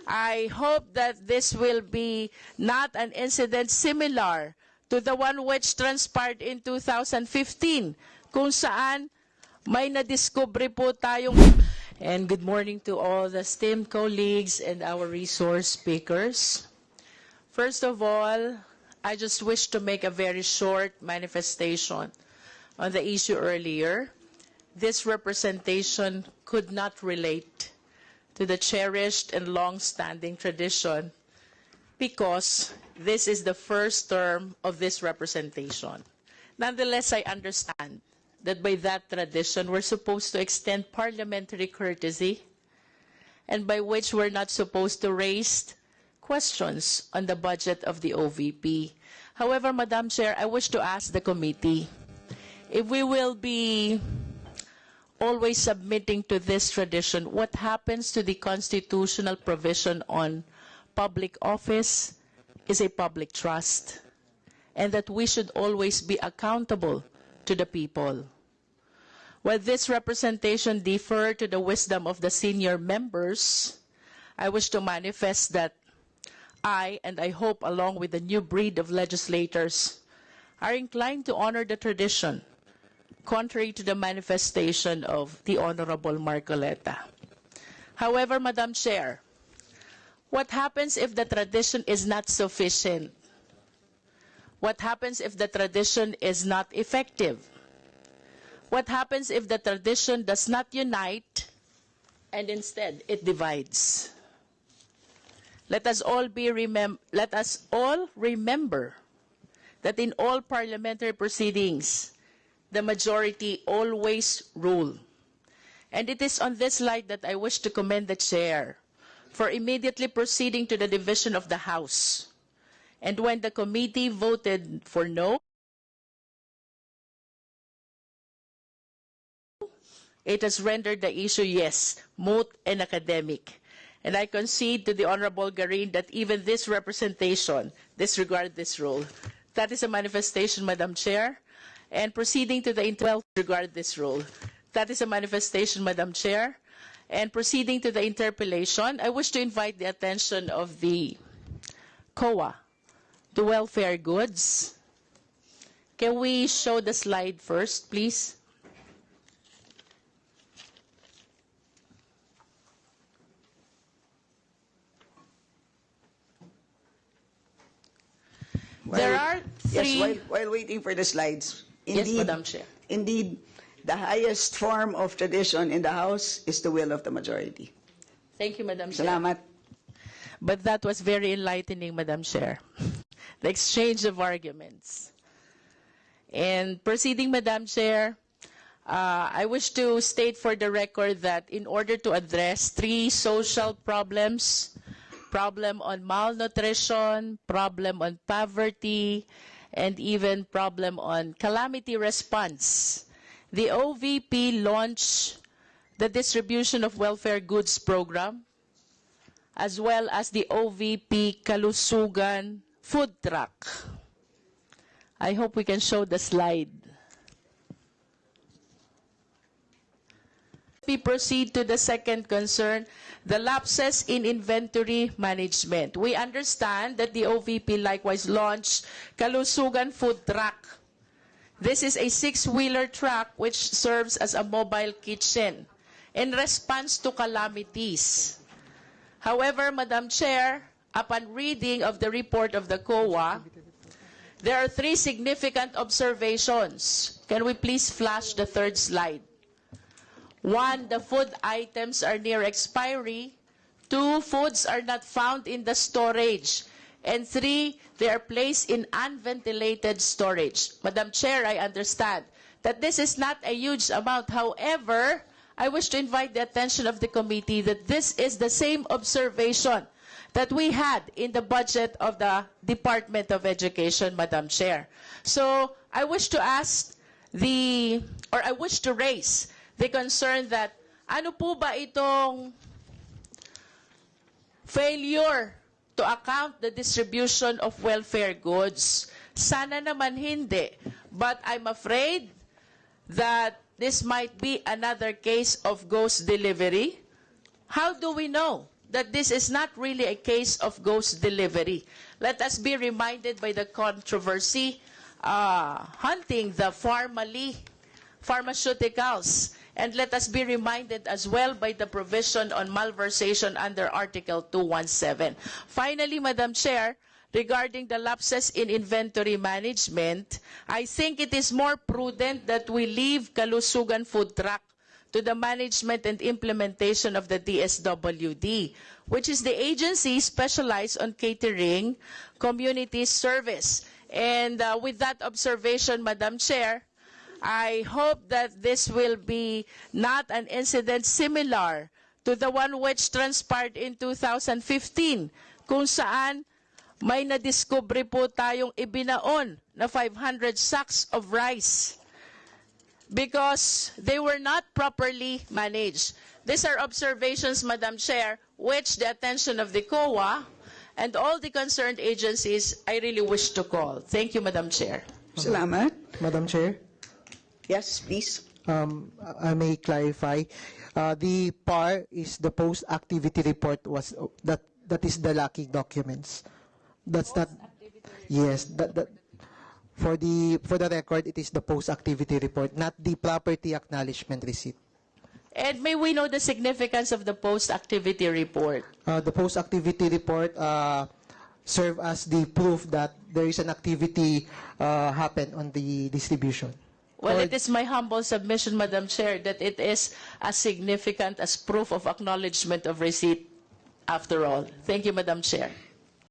I hope that this will be not an incident similar to the one which transpired in 2015, kung saan may nadiskubre po tayong... And good morning to all the esteemed colleagues and our resource speakers. First of all, I just wish to make a very short manifestation on the issue earlier. This representation could not relate to the cherished and long-standing tradition because this is the first term of this representation. Nonetheless, I understand that by that tradition, we're supposed to extend parliamentary courtesy, and by which we're not supposed to raise questions on the budget of the OVP. However, Madam Chair, I wish to ask the committee if we will be always submitting to this tradition, what happens to the constitutional provision on public office is a public trust, and that we should always be accountable to the people. While this representation differ to the wisdom of the senior members, I wish to manifest that I, and I hope along with the new breed of legislators, are inclined to honor the tradition, contrary to the manifestation of the Honorable Marcoleta. However, Madam Chair, what happens if the tradition is not sufficient? What happens if the tradition is not effective? What happens if the tradition does not unite and instead it divides? Let us all remember that in all parliamentary proceedings, the majority always rule. And it is on this light that I wish to commend the chair for immediately proceeding to the division of the House. And when the committee voted for no, it has rendered the issue, yes, moot and academic. And I concede to the Honorable Garin that even this representation disregard this rule. That is a manifestation, Madam Chair. And proceeding to the regard this rule. That is a manifestation, Madam Chair. And proceeding to the interpellation, I wish to invite the attention of the COA to welfare goods. Can we show the slide first, please? There are three... Yes, while waiting for the slides. Indeed, yes, Madam Chair. Indeed, the highest form of tradition in the House is the will of the majority. Thank you, Madam Chair. Salamat. But that was very enlightening, Madam Chair. The exchange of arguments. And proceeding, Madam Chair, I wish to state for the record that in order to address three social problems, problem on malnutrition, problem on poverty, and even problem on calamity response, the OVP launched the distribution of welfare goods program, as well as the OVP Kalusugan food truck. I hope we can show the slide. We proceed to the second concern, the lapses in inventory management. We understand that the OVP likewise launched Kalusugan food truck. This is a 6-wheeler truck which serves as a mobile kitchen in response to calamities. However, Madam Chair, upon reading of the report of the COA, there are three significant observations. Can we please flash the third slide? 1, the food items are near expiry. 2, foods are not found in the storage. And 3, they are placed in unventilated storage. Madam Chair, I understand that this is not a huge amount. However, I wish to invite the attention of the committee that this is the same observation that we had in the budget of the Department of Education, Madam Chair. So I wish to ask I wish to raise the concern that ano po ba itong failure to account the distribution of welfare goods? Sana naman hindi. But I'm afraid that this might be another case of ghost delivery. How do we know that this is not really a case of ghost delivery. Let us be reminded by the controversy hunting the pharmaceuticals. And let us be reminded as well by the provision on malversation under Article 217. Finally, Madam Chair, regarding the lapses in inventory management, I think it is more prudent that we leave Kalusugan Food Truck to the management and implementation of the DSWD, which is the agency specialized on catering community service. And with that observation, Madam Chair, I hope that this will be not an incident similar to the one which transpired in 2015, kung saan may nadiskubre po tayong ibinaon na 500 sacks of rice because they were not properly managed. These are observations, Madam Chair, which the attention of the COA and all the concerned agencies I really wish to call. Thank you, Madam Chair. Salamat. Madam Chair, Yes, please. I may clarify. The PAR is the post-activity report was that is the lacking documents. That's not. Yes, that for the record, it is the post-activity report, not the property acknowledgement receipt. And may we know the significance of the post-activity report? The post-activity report serve as the proof that there is an activity happened on the distribution. Well, it is my humble submission, Madam Chair, that it is as significant as proof of acknowledgement of receipt after all. Thank you, Madam Chair.